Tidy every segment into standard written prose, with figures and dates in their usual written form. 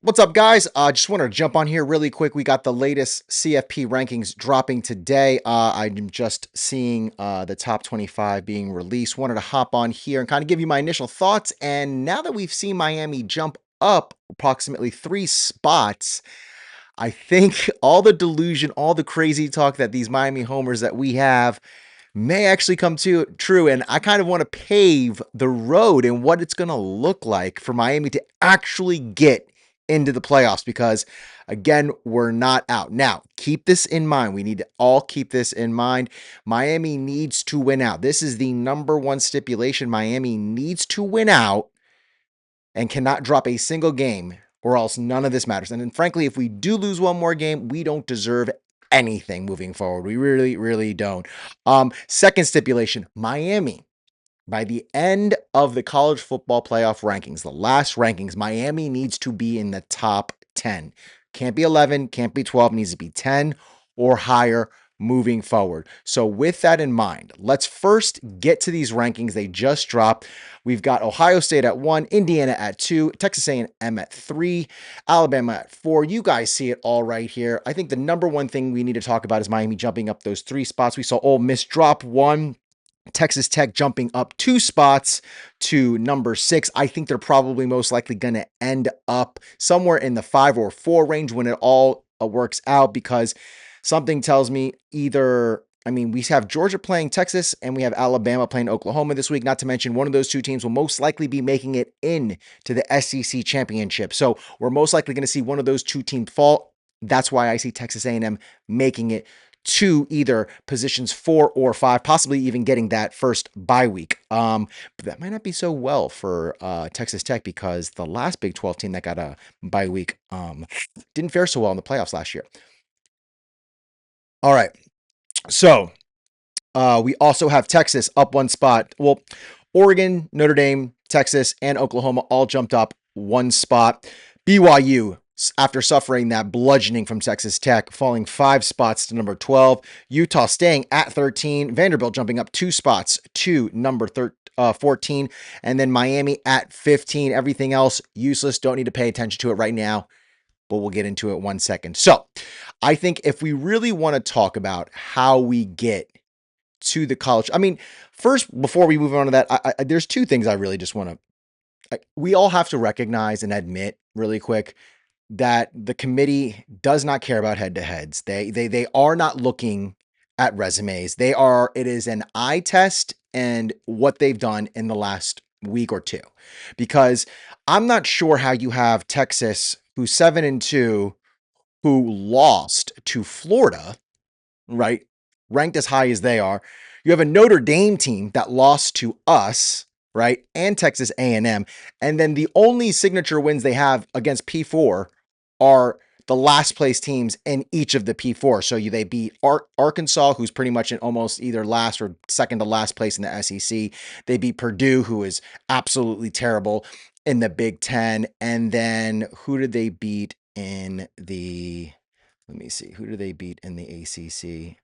What's up, guys? Just want to jump on here really quick. We got the latest CFP rankings dropping today. I'm just seeing the top 25 being released. Wanted to hop on here and kind of give you my initial thoughts. And now that we've seen Miami jump up approximately 3 spots, I think all the delusion, all the crazy talk that these Miami homers that we have may actually come true. And I kind of want to pave the road and what it's going to look like for Miami to actually get into the playoffs because, again, we're not out. Now, keep this in mind. We need to all keep this in mind. Miami needs to win out. This is the number one stipulation. Miami needs to win out and cannot drop a single game, or else none of this matters. And then, frankly, if we do lose one more game, we don't deserve anything moving forward. We really, really don't. Second stipulation, Miami. By the end of the college football playoff rankings, the last rankings, Miami needs to be in the top 10. Can't be 11, can't be 12, needs to be 10 or higher moving forward. So with that in mind, let's first get to these rankings. They just dropped. We've got Ohio State at 1, Indiana at 2, Texas A&M at 3, Alabama at 4. You guys see it all right here. I think the number one thing we need to talk about is Miami jumping up those 3 spots. We saw Ole Miss drop 1. Texas Tech jumping up 2 spots to number 6. I think they're probably most likely going to end up somewhere in the 5 or 4 range when it all works out, because something tells me we have Georgia playing Texas and we have Alabama playing Oklahoma this week. Not to mention one of those 2 teams will most likely be making it in to the SEC championship. So we're most likely going to see one of those 2 teams fall. That's why I see Texas A&M making it to either positions 4 or 5, possibly even getting that first bye week. But that might not be so well for Texas Tech, because the last Big 12 team that got a bye week didn't fare so well in the playoffs last year. All right. So we also have Texas up 1 spot. Well, Oregon, Notre Dame, Texas, and Oklahoma all jumped up 1 spot. BYU, after suffering that bludgeoning from Texas Tech, falling 5 spots to number 12. Utah staying at 13. Vanderbilt jumping up 2 spots to number 14. And then Miami at 15. Everything else useless. Don't need to pay attention to it right now, but we'll get into it 1 second. So I think if we really want to talk about how we get to the college, first, before we move on to that, there's 2 things I really just want to, we all have to recognize and admit really quick that the committee does not care about head-to-heads. They are not looking at resumes. It is an eye test and what they've done in the last week or 2. Because I'm not sure how you have Texas, who's 7-2, who lost to Florida, right? Ranked as high as they are. You have a Notre Dame team that lost to us, right? And Texas A&M. And then the only signature wins they have against P4 are the last place teams in each of the P4. So they beat Arkansas, who's pretty much in almost either last or second to last place in the SEC. They beat Purdue, who is absolutely terrible in the Big Ten. And then who did they beat in the, let me see, who did they beat in the ACC?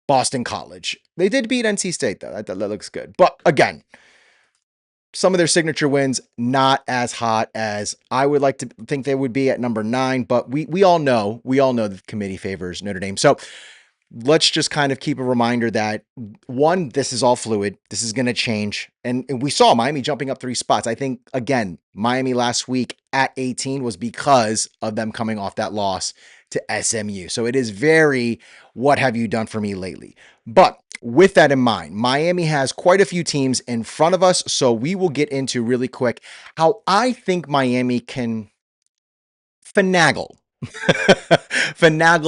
Boston College. They did beat NC State, though. That looks good. But again, some of their signature wins, not as hot as I would like to think they would be at number 9, but we all know the committee favors Notre Dame. So let's just kind of keep a reminder that, 1, this is all fluid. This is going to change. And we saw Miami jumping up 3 spots. I think, again, Miami last week at 18 was because of them coming off that loss to SMU. So it is very, what have you done for me lately? But with that in mind, Miami has quite a few teams in front of us. So we will get into really quick how I think Miami can finagle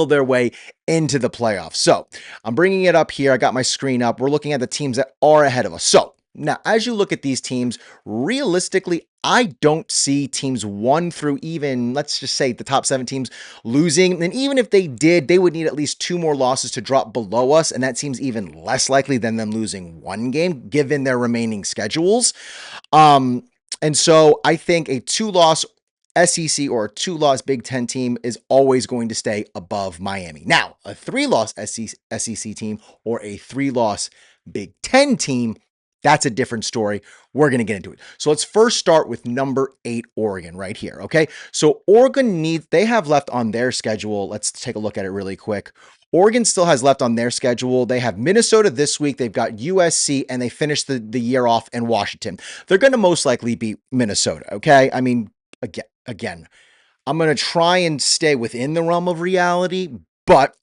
their way into the playoffs. So I'm bringing it up here. I got my screen up. We're looking at the teams that are ahead of us. So now, as you look at these teams, realistically, I don't see teams 1 through even, let's just say, the top 7 teams losing. And even if they did, they would need at least 2 more losses to drop below us. And that seems even less likely than them losing 1 game, given their remaining schedules. And so I think a 2-loss SEC or a 2-loss Big Ten team is always going to stay above Miami. Now, a 3-loss SEC team or a 3-loss Big Ten team That's a different story. We're going to get into it. So let's first start with number 8, Oregon, right here. Okay. So Oregon they have left on their schedule. Let's take a look at it really quick. Oregon still has left on their schedule. They have Minnesota this week. They've got USC, and they finished the year off in Washington. They're going to most likely beat Minnesota. Okay. I mean, again, I'm going to try and stay within the realm of reality, but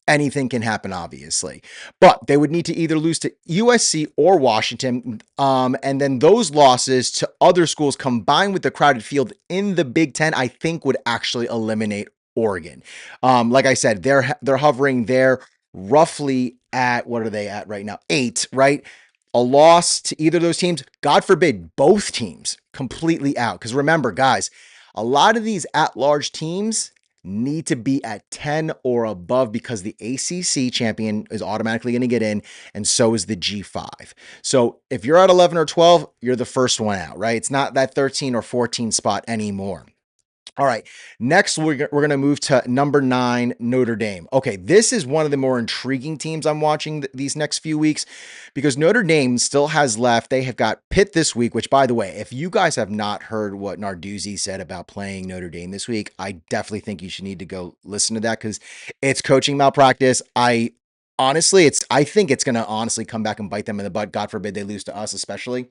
anything can happen, obviously. But they would need to either lose to USC or Washington. And then those losses to other schools combined with the crowded field in the Big Ten, I think would actually eliminate Oregon. Like I said, they're hovering there roughly at, what are they at right now? 8, right? A loss to either of those teams, God forbid, both teams completely out. Because remember, guys, a lot of these at-large teams need to be at 10 or above because the ACC champion is automatically going to get in, and so is the G5. So if you're at 11 or 12, you're the first one out, right? It's not that 13 or 14 spot anymore. All right. Next, we're going to move to number 9, Notre Dame. Okay. This is one of the more intriguing teams I'm watching these next few weeks because Notre Dame still has left. They have got Pitt this week, which, by the way, if you guys have not heard what Narduzzi said about playing Notre Dame this week, I definitely think you should need to go listen to that because it's coaching malpractice. I think it's going to honestly come back and bite them in the butt. God forbid they lose to us, especially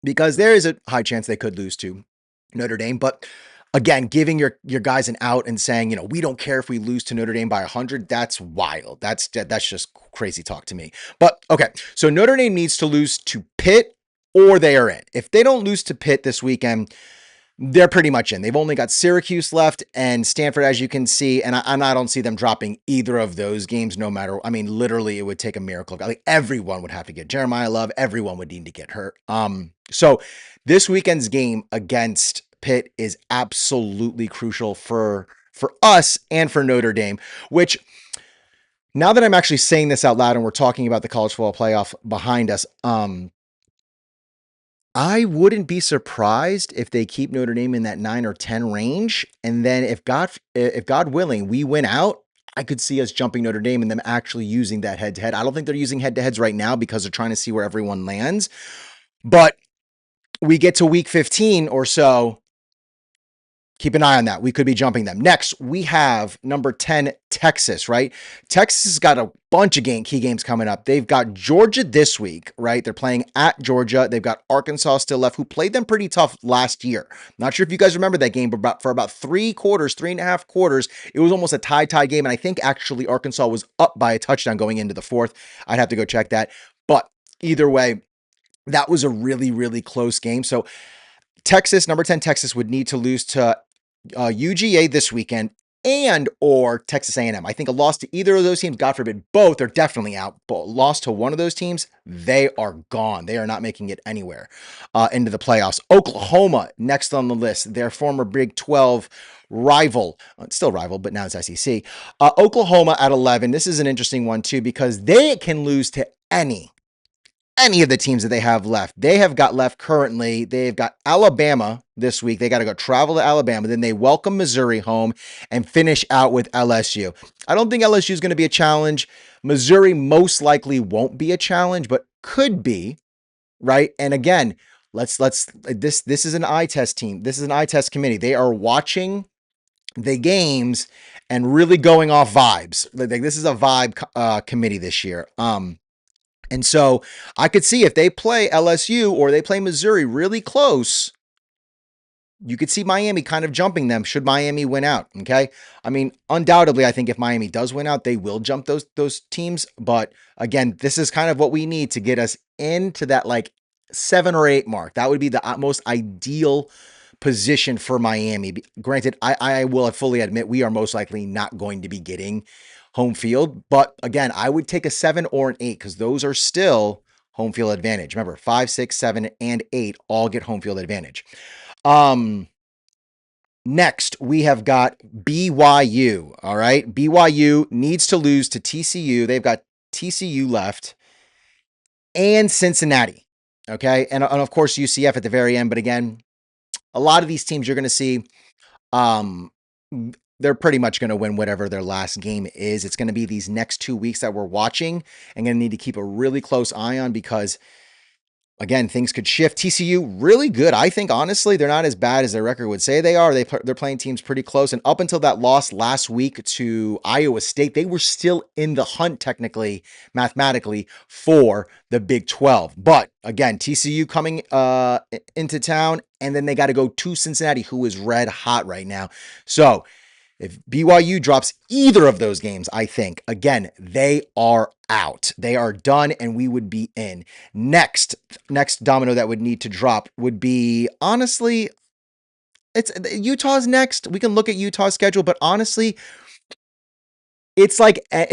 because there is a high chance they could lose to Notre Dame. But again, giving your guys an out and saying, we don't care if we lose to Notre Dame by 100, that's wild. That's just crazy talk to me. But okay, so Notre Dame needs to lose to Pitt or they are in. If they don't lose to Pitt this weekend, they're pretty much in. They've only got Syracuse left and Stanford, as you can see, and I don't see them dropping either of those games. No matter, I mean, literally, it would take a miracle. Like everyone would have to get Jeremiah Love. Everyone would need to get hurt. So this weekend's game against Pitt is absolutely crucial for us and for Notre Dame. Which, now that I'm actually saying this out loud and we're talking about the college football playoff behind us, I wouldn't be surprised if they keep Notre Dame in that 9 or 10 range. And then if God willing, we win out, I could see us jumping Notre Dame and them actually using that head-to-head. I don't think they're using head-to-heads right now because they're trying to see where everyone lands. But we get to week 15 or so, keep an eye on that. We could be jumping them. Next, we have number 10, Texas, right? Texas has got a bunch of key games coming up. They've got Georgia this week, right? They're playing at Georgia. They've got Arkansas still left, who played them pretty tough last year. Not sure if you guys remember that game, but for about 3.5 quarters, it was almost a tie game. And I think actually Arkansas was up by a touchdown going into the fourth. I'd have to go check that. But either way, that was a really, really close game. So Texas, number 10 Texas, would need to lose to UGA this weekend and or Texas A&M. I think a loss to either of those teams, God forbid, both are definitely out. But loss to one of those teams, they are gone. They are not making it anywhere into the playoffs. Oklahoma, next on the list, their former Big 12 rival, still rival, but now it's SEC. Oklahoma at 11. This is an interesting one too because they can lose to any of the teams that they have left. They have got left currently. They've got Alabama this week. They got to go travel to Alabama. Then they welcome Missouri home and finish out with LSU. I don't think LSU is going to be a challenge. Missouri most likely won't be a challenge, but could be, right? And again, this is an eye test team. This is an eye test committee. They are watching the games and really going off vibes. Like this is a vibe committee this year. And so I could see if they play LSU or they play Missouri really close, you could see Miami kind of jumping them should Miami win out. Okay. I mean, undoubtedly, I think if Miami does win out, they will jump those teams. But again, this is kind of what we need to get us into that like 7 or 8 mark. That would be the most ideal position for Miami. Granted, I will fully admit we are most likely not going to be getting home field. But again, I would take a 7 or an 8 because those are still home field advantage. Remember, 5, 6, 7, and 8 all get home field advantage. Next, we have got BYU. All right. BYU needs to lose to TCU. They've got TCU left and Cincinnati. Okay. And of course, UCF at the very end. But again, a lot of these teams you're going to see they're pretty much going to win whatever their last game is. It's going to be these next 2 weeks that we're watching and going to need to keep a really close eye on because again, things could shift. TCU really good. I think honestly, they're not as bad as their record would say they are. They're playing teams pretty close, and up until that loss last week to Iowa State, they were still in the hunt technically, mathematically for the Big 12. But again, TCU coming into town, and then they got to go to Cincinnati, who is red hot right now. So if BYU drops either of those games, I think, again, they are out. They are done, and we would be in. Next domino that would need to drop would be, honestly, it's Utah's next. We can look at Utah's schedule, but honestly, it's like a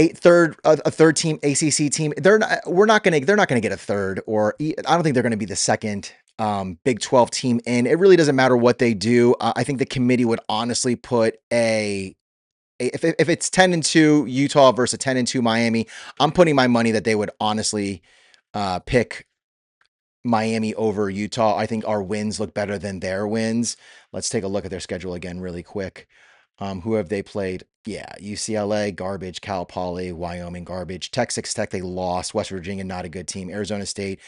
third team ACC team. They're not gonna get a third, or I don't think they're gonna be the second Big 12 team in. It really doesn't matter what they do. I think the committee would honestly put if it's 10-2 Utah versus 10-2 Miami, I'm putting my money that they would honestly pick Miami over Utah. I think our wins look better than their wins. Let's take a look at their schedule again really quick. Who have they played? Yeah, UCLA, garbage. Cal Poly, Wyoming, garbage. Texas Tech, they lost. West Virginia, not a good team. Arizona State,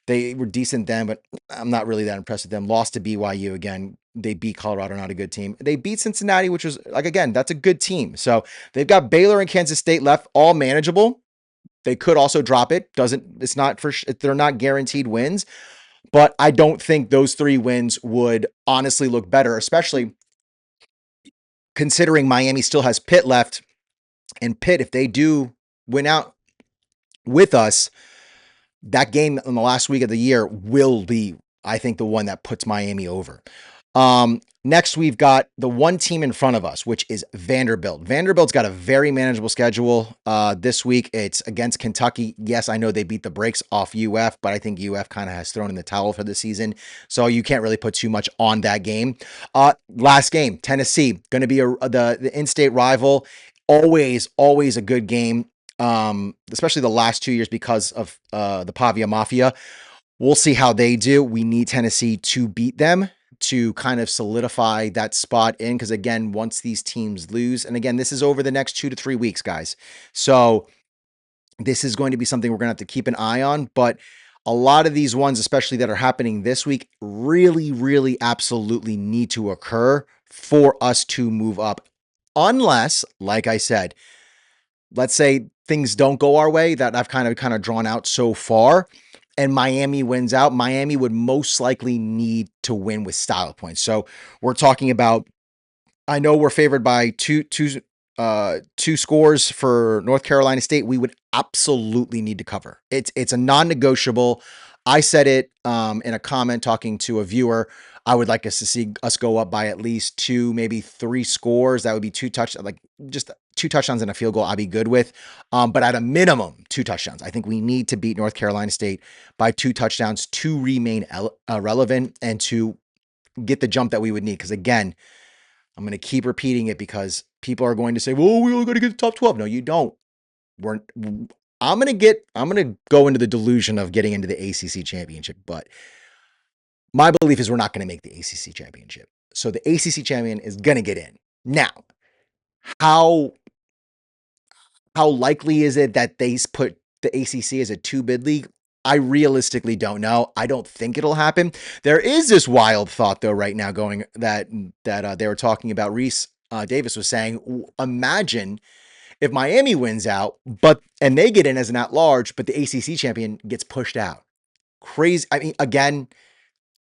they were decent then, but I'm not really that impressed with them. Lost to BYU again. They beat Colorado, not a good team. They beat Cincinnati, which was, like, again, that's a good team. So they've got Baylor and Kansas State left, all manageable. They could also drop it. It's not they're not guaranteed wins, but I don't think those 3 wins would honestly look better, especially considering Miami still has Pitt left. And Pitt, if they do win out with us, that game in the last week of the year will be, I think, the one that puts Miami over. Next, we've got the one team in front of us, which is Vanderbilt. Vanderbilt's got a very manageable schedule this week. It's against Kentucky. Yes, I know they beat the brakes off UF, but I think UF kind of has thrown in the towel for the season, so you can't really put too much on that game. Last game, Tennessee, going to be the in-state rival. Always a good game, especially the last 2 years because of the Pavia Mafia. We'll see how they do. We need Tennessee to beat them to kind of solidify that spot in. Because again, once these teams lose, and again, this is over the next 2 to 3 weeks, guys. So this is going to be something we're going to have to keep an eye on. But a lot of these ones, especially that are happening this week, really absolutely need to occur for us to move up. Unless, like I said, let's say things don't go our way that I've kind of drawn out so far, and Miami wins out, Miami would most likely need to win with style points. So we're talking about, I know we're favored by two scores for North Carolina State. We would absolutely need to cover. It's a non-negotiable. I said it in a comment talking to a viewer. I would like us to see us go up by at least 2, maybe 3 scores. That would be just 2 touchdowns and a field goal I'd be good with. But at a minimum, 2 touchdowns. I think we need to beat North Carolina State by 2 touchdowns to remain relevant and to get the jump that we would need. Because again, I'm going to keep repeating it because people are going to say, well, we only got to get the top 12. No, you don't. I'm going to go into the delusion of getting into the ACC championship, but my belief is we're not going to make the ACC championship. So the ACC champion is going to get in. Now, how likely is it that they put the ACC as a 2-bid league? I realistically don't know. I don't think it'll happen. There is this wild thought though right now going that they were talking about. Reese Davis was saying, imagine if Miami wins out, and they get in as an at-large, but the ACC champion gets pushed out. Crazy. I mean, again,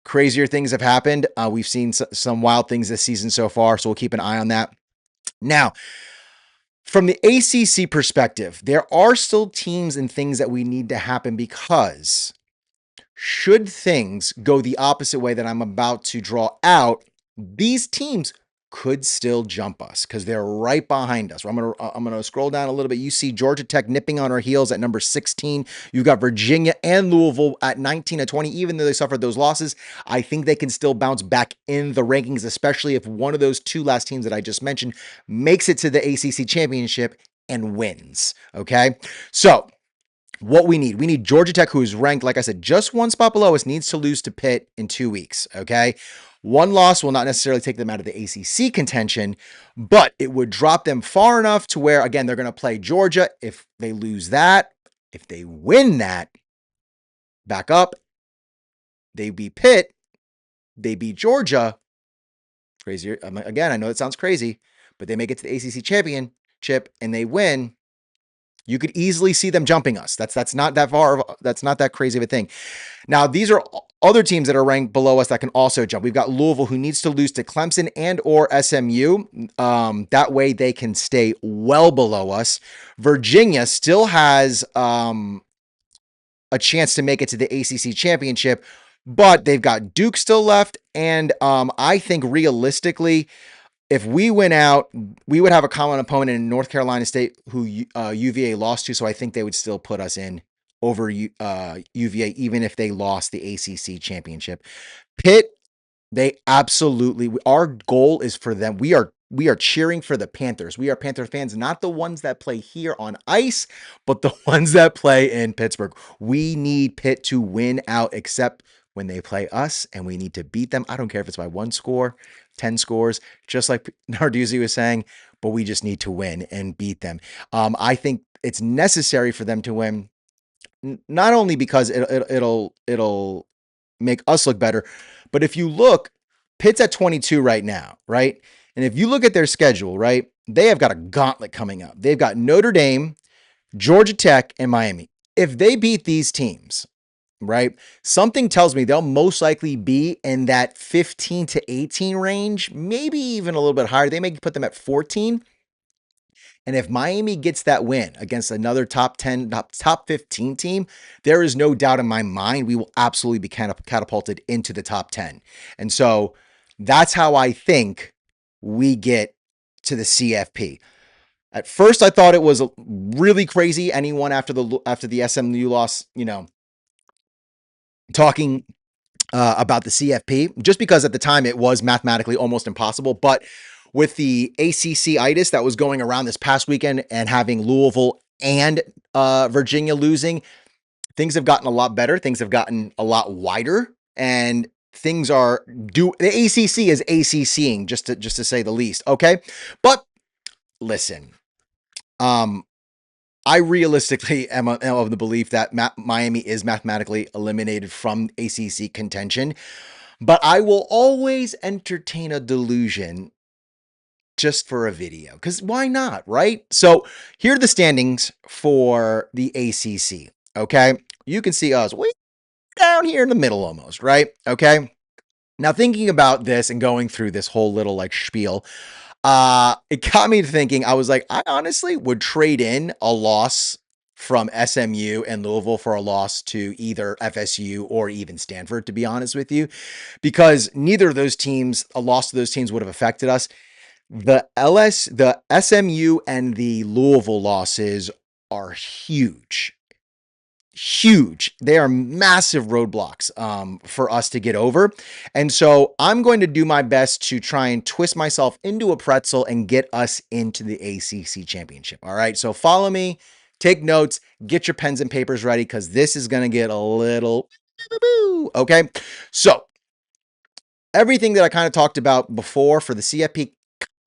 crazier things have happened. We've seen some wild things this season so far, so we'll keep an eye on that. Now, from the ACC perspective, there are still teams and things that we need to happen, because should things go the opposite way that I'm about to draw out, these teams could still jump us because they're right behind us. I'm gonna scroll down a little bit. You see Georgia Tech nipping on our heels at number 16. You've got Virginia and Louisville at 19 and 20. Even though they suffered those losses, I think they can still bounce back in the rankings, especially if one of those 2 last teams that I just mentioned makes it to the ACC championship and wins. Okay, so What we need Georgia Tech, who is ranked, like I said, just one spot below us, needs to lose to Pitt in 2 weeks. Okay. One loss will not necessarily take them out of the ACC contention, but it would drop them far enough to where, again, they're going to play Georgia. If they lose that, if they win that, back up, they beat Pitt, they beat Georgia. Crazier. Again, I know it sounds crazy, but they make it to the ACC championship and they win. You could easily see them jumping us. That's not that far. That's not that crazy of a thing. Now, these are other teams that are ranked below us that can also jump. We've got Louisville, who needs to lose to Clemson and or SMU. That way they can stay well below us. Virginia still has a chance to make it to the ACC championship, but they've got Duke still left. And I think realistically, if we win out, we would have a common opponent in North Carolina State who UVA lost to. So I think they would still put us in over UVA, even if they lost the ACC championship. Pitt, they absolutely, our goal is for them. We are cheering for the Panthers. We are Panther fans, not the ones that play here on ice, but the ones that play in Pittsburgh. We need Pitt to win out, except when they play us, and we need to beat them. I don't care if it's by 1 score, 10 scores, just like Narduzzi was saying, but we just need to win and beat them. I think it's necessary for them to win, not only because it'll make us look better, but if you look, Pitt's at 22 right now, right? And if you look at their schedule, right, they have got a gauntlet coming up. They've got Notre Dame, Georgia Tech, and Miami. If they beat these teams, right, something tells me they'll most likely be in that 15 to 18 range, maybe even a little bit higher. They may put them at 14. And if Miami gets that win against another top 10, top 15 team, there is no doubt in my mind we will absolutely be kind of catapulted into the top 10. And so that's how I think we get to the CFP. At first, I thought it was really crazy. Anyone after the SMU loss, talking about the CFP, just because at the time it was mathematically almost impossible. But with the ACC-itis that was going around this past weekend and having Louisville and Virginia losing, things have gotten a lot better. Things have gotten a lot wider, and things are the ACC is ACCing just to say the least. Okay, but listen, I realistically am of the belief that Miami is mathematically eliminated from ACC contention, but I will always entertain a delusion just for a video, because why not, right? So here are the standings for the ACC, okay? You can see us way down here in the middle almost, right? Okay? Now, thinking about this and going through this whole little like spiel, it got me thinking. I was like, I honestly would trade in a loss from SMU and Louisville for a loss to either FSU or even Stanford, to be honest with you, because neither of those teams, a loss to those teams would have affected us. The SMU and the Louisville losses are huge. Huge. They are massive roadblocks for us to get over. And so I'm going to do my best to try and twist myself into a pretzel and get us into the ACC championship. All right. So follow me, take notes, get your pens and papers ready, because this is going to get a little okay. So everything that I kind of talked about before for the CFP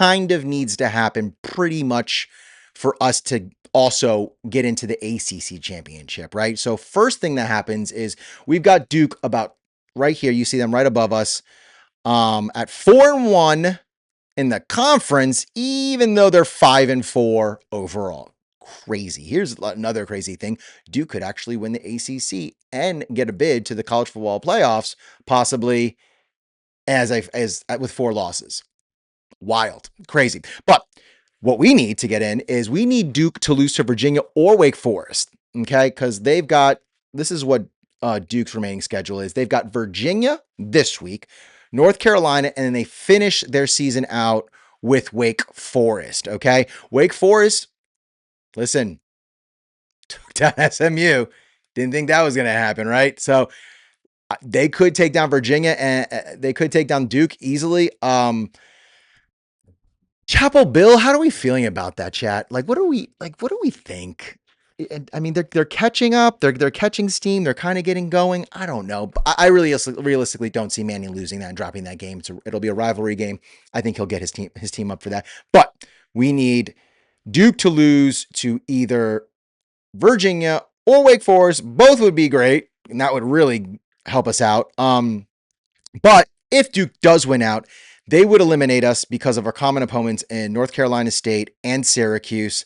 kind of needs to happen pretty much for us to also get into the ACC championship, right? So first thing that happens is we've got Duke about right here. You see them right above us at 4-1 in the conference, even though they're 5-4 overall. Crazy. Here's another crazy thing. Duke could actually win the ACC and get a bid to the college football playoffs, possibly as with 4 losses. Wild, crazy. But what we need to get in is we need Duke to lose to Virginia or Wake Forest, okay? Because they've got, this is what Duke's remaining schedule is. They've got Virginia this week, North Carolina, and then they finish their season out with Wake Forest, okay? Wake Forest, listen, took down SMU. Didn't think that was going to happen, right? So they could take down Virginia and they could take down Duke easily. Chapel Bill, how are we feeling about that, chat? Like, what do we think? And I mean, they're catching up. They're catching steam. They're kind of getting going. I don't know. But I really realistically don't see Manning losing that and dropping that game. It'll be a rivalry game. I think he'll get his team up for that. But we need Duke to lose to either Virginia or Wake Forest. Both would be great, and that would really help us out. But if Duke does win out, they would eliminate us because of our common opponents in North Carolina State and Syracuse.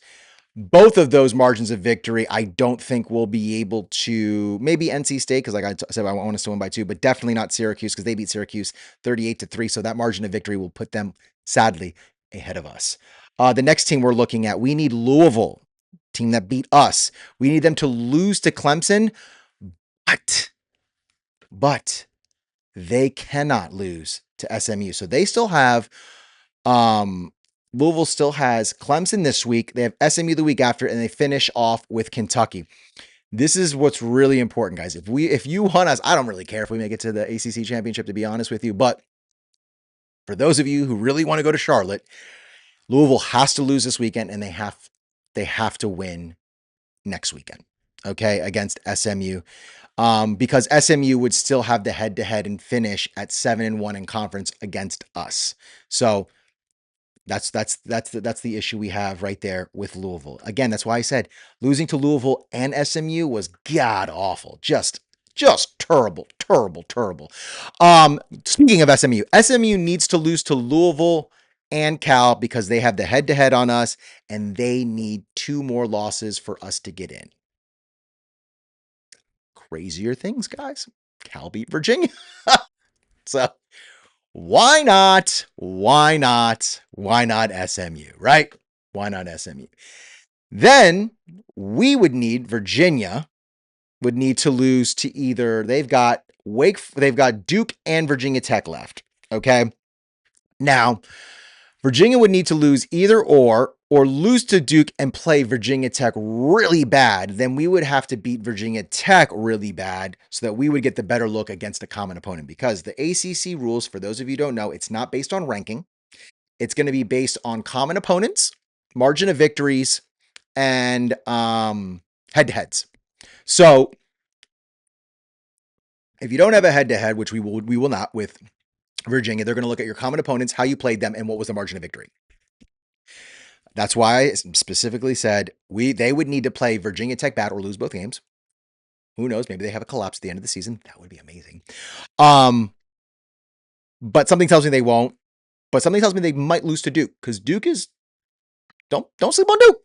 Both of those margins of victory, I don't think we'll be able to. Maybe NC State, because like I said, I want us to win by 2, but definitely not Syracuse because they beat Syracuse 38-3. So that margin of victory will put them, sadly, ahead of us. The next team we're looking at, we need Louisville, team that beat us. We need them to lose to Clemson, but they cannot lose to SMU. So they still have Louisville still has Clemson this week. They have SMU the week after, and they finish off with Kentucky. This is what's really important, guys. If you want us, I don't really care if we make it to the ACC championship, to be honest with you. But for those of you who really want to go to Charlotte, Louisville has to lose this weekend, and they have to win next weekend. Okay, against SMU. Because SMU would still have the head-to-head and finish at 7-1 in conference against us. So that's the issue we have right there with Louisville. Again, that's why I said losing to Louisville and SMU was god awful. Just terrible. Speaking of SMU needs to lose to Louisville and Cal because they have the head-to-head on us, and they need 2 more losses for us to get in. Crazier things, guys. Cal beat Virginia. So why not? Why not? Why not SMU, right? Why not SMU? Then we would need Virginia would need to lose to either they've got Duke and Virginia Tech left. Okay. Now, Virginia would need to lose either or lose to Duke and play Virginia Tech really bad. Then we would have to beat Virginia Tech really bad so that we would get the better look against a common opponent. Because the ACC rules, for those of you who don't know, it's not based on ranking. It's going to be based on common opponents, margin of victories, and head-to-heads. So if you don't have a head-to-head, which we will not with Virginia, they're going to look at your common opponents, how you played them, and what was the margin of victory. That's why I specifically said they would need to play Virginia Tech bad or lose both games. Who knows? Maybe they have a collapse at the end of the season. That would be amazing. But something tells me they won't. But something tells me they might lose to Duke because Duke is don't sleep on Duke.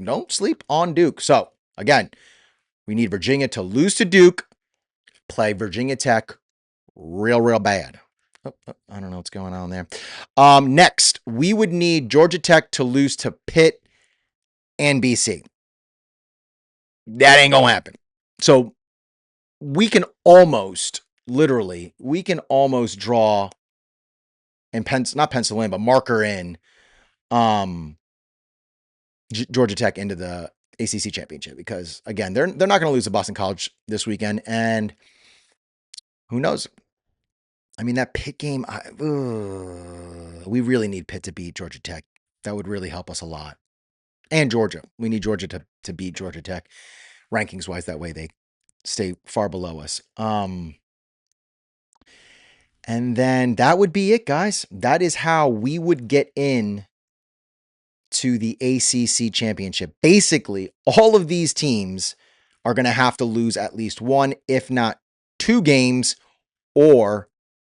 Don't sleep on Duke. So again, we need Virginia to lose to Duke, play Virginia Tech real bad. I don't know what's going on there. Next, we would need Georgia Tech to lose to Pitt and BC. That ain't gonna happen. So we can almost, literally, draw and not pencil in, but marker in Georgia Tech into the ACC championship because again, they're not going to lose to Boston College this weekend, and who knows? I mean, that Pitt game, we really need Pitt to beat Georgia Tech. That would really help us a lot. And Georgia. We need Georgia to beat Georgia Tech rankings wise. That way they stay far below us. And then that would be it, guys. That is how we would get in to the ACC championship. Basically, all of these teams are going to have to lose at least 1, if not 2 games, or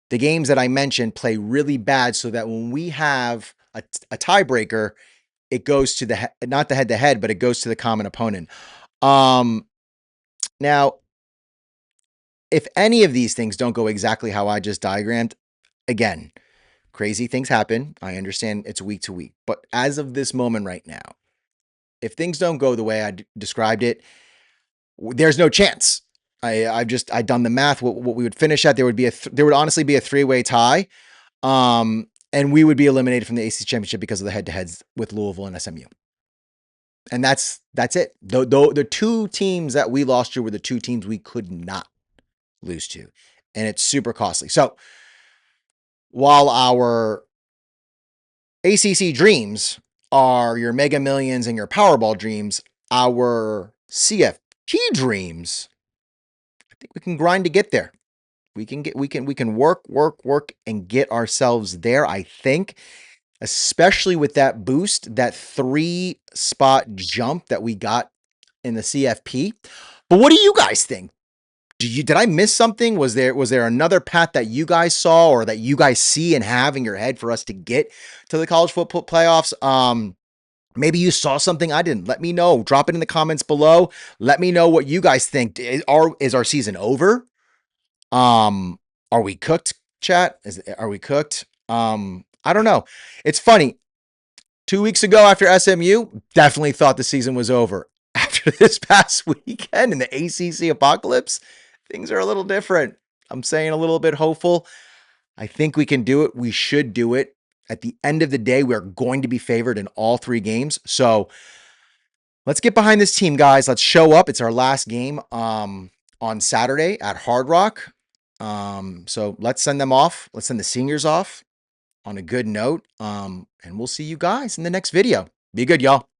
the games that I mentioned play really bad so that when we have a tiebreaker, it goes to not the head-to-head, but it goes to the common opponent. Now, if any of these things don't go exactly how I just diagrammed, again, crazy things happen. I understand it's week to week. But as of this moment right now, if things don't go the way I described it, there's no chance. I've done the math. What we would finish at, there would honestly be a 3-way tie. And we would be eliminated from the ACC championship because of the head-to-heads with Louisville and SMU. And that's it. The 2 teams that we lost to were the 2 teams we could not lose to. And it's super costly. So while our ACC dreams are your Mega Millions and your Powerball dreams, our CFP dreams. I think we can grind to get there. We can work and get ourselves there, I think, especially with that boost, that 3-spot jump that we got in the CFP. But what do you guys think? Did I miss something? Was there another path that you guys saw or that you guys see and have in your head for us to get to the college football playoffs? Maybe you saw something I didn't. Let me know. Drop it in the comments below. Let me know what you guys think. Is our season over? Are we cooked, chat? Are we cooked? I don't know. It's funny. 2 weeks ago after SMU, definitely thought the season was over. After this past weekend in the ACC apocalypse, things are a little different. I'm saying a little bit hopeful. I think we can do it. We should do it. At the end of the day, we're going to be favored in all 3 games. So let's get behind this team, guys. Let's show up. It's our last game on Saturday at Hard Rock. So let's send them off. Let's send the seniors off on a good note. And we'll see you guys in the next video. Be good, y'all.